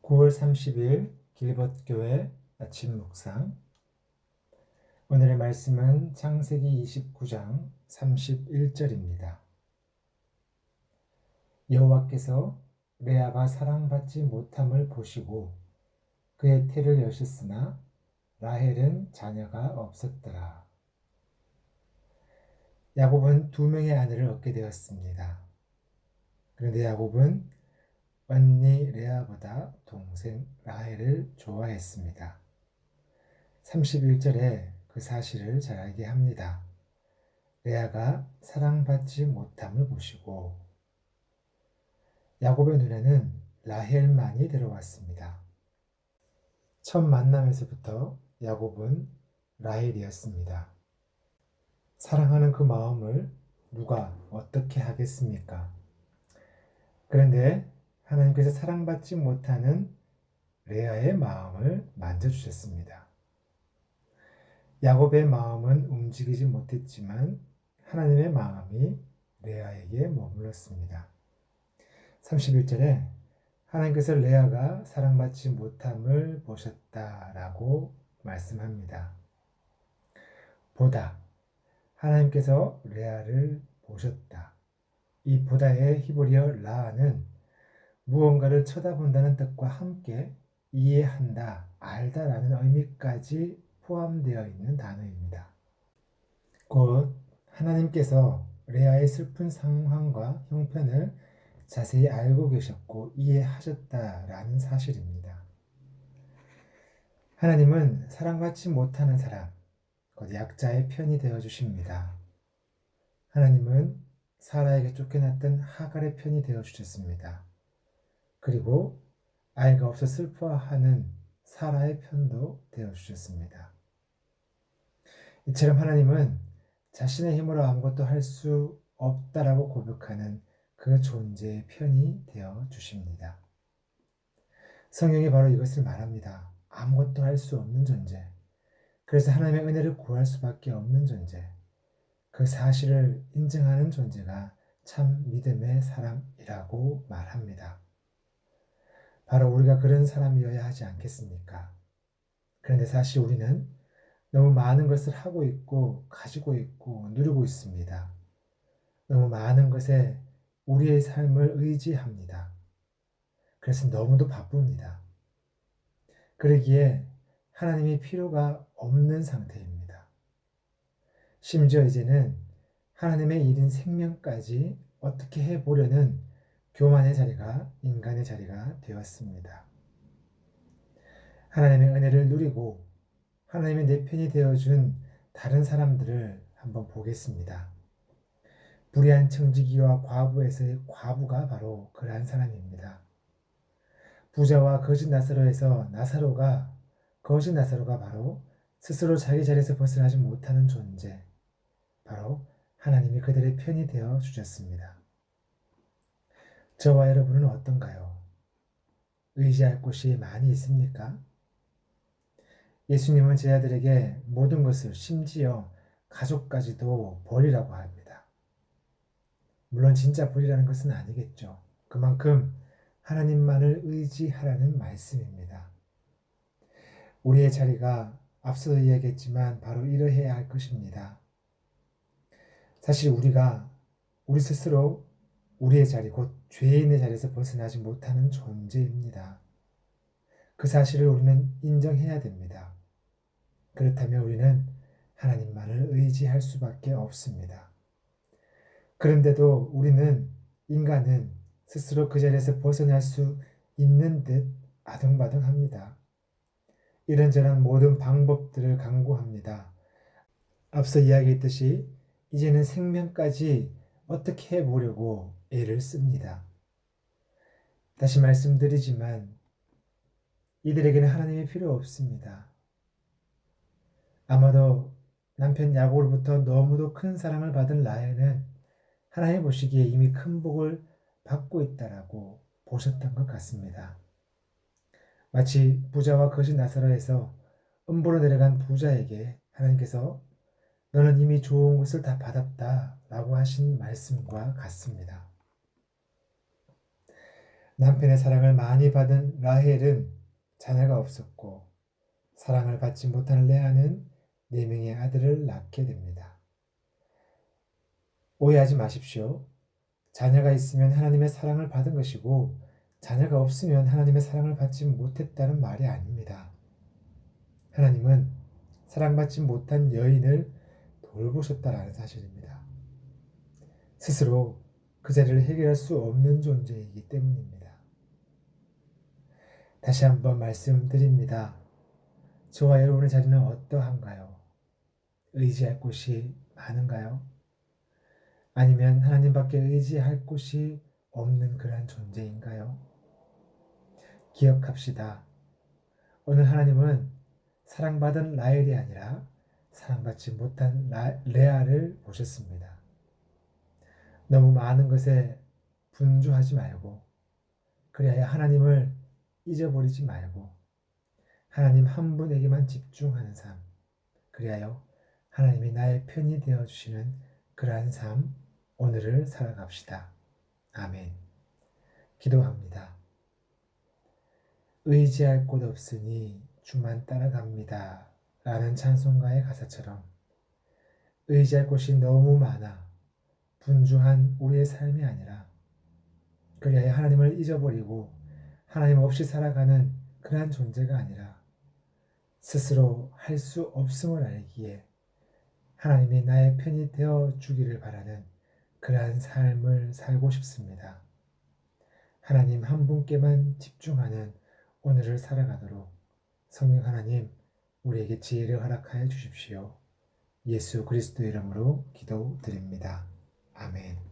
9월 30일 길벗교회 아침 묵상. 오늘의 말씀은 창세기 29장 31절입니다. 여호와께서 레아가 사랑받지 못함을 보시고 그의 태를 여셨으나 라헬은 자녀가 없었더라. 야곱은 2명의 아내를 얻게 되었습니다. 그런데 야곱은 언니 레아보다 동생 라헬을 좋아했습니다. 31절에 그 사실을 잘 알게 합니다. 레아가 사랑받지 못함을 보시고 야곱의 눈에는 라헬만이 들어왔습니다. 첫 만남에서부터 야곱은 라헬이었습니다. 사랑하는 그 마음을 누가 어떻게 하겠습니까? 그런데 하나님께서 사랑받지 못하는 레아의 마음을 만져주셨습니다. 야곱의 마음은 움직이지 못했지만 하나님의 마음이 레아에게 머물렀습니다. 31절에 하나님께서 레아가 사랑받지 못함을 보셨다라고 말씀합니다. 보다, 하나님께서 레아를 보셨다. 이 보다의 히브리어 라는 무언가를 쳐다본다는 뜻과 함께 이해한다, 알다라는 의미까지 포함되어 있는 단어입니다. 곧 하나님께서 레아의 슬픈 상황과 형편을 자세히 알고 계셨고 이해하셨다라는 사실입니다. 하나님은 사랑받지 못하는 사람, 곧 약자의 편이 되어 주십니다. 하나님은 사라에게 쫓겨났던 하갈의 편이 되어 주셨습니다. 그리고 아이가 없어 슬퍼하는 사라의 편도 되어 주셨습니다. 이처럼 하나님은 자신의 힘으로 아무것도 할 수 없다라고 고백하는 그 존재의 편이 되어 주십니다. 성경이 바로 이것을 말합니다. 아무것도 할 수 없는 존재. 그래서 하나님의 은혜를 구할 수밖에 없는 존재. 그 사실을 인정하는 존재가 참 믿음의 사람이라고 말합니다. 바로 우리가 그런 사람이어야 하지 않겠습니까? 그런데 사실 우리는 너무 많은 것을 하고 있고 가지고 있고 누리고 있습니다. 너무 많은 것에 우리의 삶을 의지합니다. 그래서 너무도 바쁩니다. 그러기에 하나님이 필요가 없는 상태입니다. 심지어 이제는 하나님의 일인 생명까지 어떻게 해보려는 교만의 자리가 인간의 자리가 되었습니다. 하나님의 은혜를 누리고 하나님의 내 편이 되어준 다른 사람들을 한번 보겠습니다. 불의한 청지기와 과부에서의 과부가 바로 그러한 사람입니다. 부자와 거짓 나사로에서 거짓 나사로가 바로 스스로 자기 자리에서 벗어나지 못하는 존재, 바로 하나님이 그들의 편이 되어 주셨습니다. 저와 여러분은 어떤가요? 의지할 곳이 많이 있습니까? 예수님은 제자들에게 모든 것을 심지어 가족까지도 버리라고 합니다. 물론 진짜 버리라는 것은 아니겠죠. 그만큼 하나님만을 의지하라는 말씀입니다. 우리의 자리가 앞서도 이야기했지만 바로 이러해야 할 것입니다. 사실 우리가 우리 스스로 우리의 자리, 곧 죄인의 자리에서 벗어나지 못하는 존재입니다. 그 사실을 우리는 인정해야 됩니다. 그렇다면 우리는 하나님만을 의지할 수밖에 없습니다. 그런데도 인간은 스스로 그 자리에서 벗어날 수 있는 듯 아등바등합니다. 이런저런 모든 방법들을 강구합니다. 앞서 이야기했듯이 이제는 생명까지 어떻게 해보려고 애를 씁니다. 다시 말씀드리지만 이들에게는 하나님이 필요 없습니다. 아마도 남편 야곱으로부터 너무도 큰 사랑을 받은 라헬은 하나님 보시기에 이미 큰 복을 받고 있다라고 보셨던 것 같습니다. 마치 부자와 거짓 나사로에서 음부로 내려간 부자에게 하나님께서 너는 이미 좋은 것을 다 받았다 라고 하신 말씀과 같습니다. 남편의 사랑을 많이 받은 라헬은 자녀가 없었고 사랑을 받지 못한 레아는 4명의 아들을 낳게 됩니다. 오해하지 마십시오. 자녀가 있으면 하나님의 사랑을 받은 것이고 자녀가 없으면 하나님의 사랑을 받지 못했다는 말이 아닙니다. 하나님은 사랑받지 못한 여인을 돌보셨다라는 사실입니다. 스스로 그 자리를 해결할 수 없는 존재이기 때문입니다. 다시 한번 말씀드립니다. 저와 여러분의 자리는 어떠한가요? 의지할 곳이 많은가요? 아니면 하나님밖에 의지할 곳이 없는 그러한 존재인가요? 기억합시다. 오늘 하나님은 사랑받은 라헬이 아니라 사랑받지 못한 레아를 보셨습니다. 너무 많은 것에 분주하지 말고 그리하여 하나님을 잊어버리지 말고 하나님 한 분에게만 집중하는 삶, 그리하여 하나님이 나의 편이 되어주시는 그러한 삶, 오늘을 살아갑시다. 아멘. 기도합니다. 의지할 곳 없으니 주만 따라갑니다. 라는 찬송가의 가사처럼 의지할 곳이 너무 많아 분주한 우리의 삶이 아니라 그리하여 하나님을 잊어버리고 하나님 없이 살아가는 그러한 존재가 아니라 스스로 할 수 없음을 알기에 하나님이 나의 편이 되어 주기를 바라는 그러한 삶을 살고 싶습니다. 하나님 한 분께만 집중하는 오늘을 살아가도록 성령 하나님 우리에게 지혜를 허락하여 주십시오. 예수 그리스도 이름으로 기도드립니다. 아멘.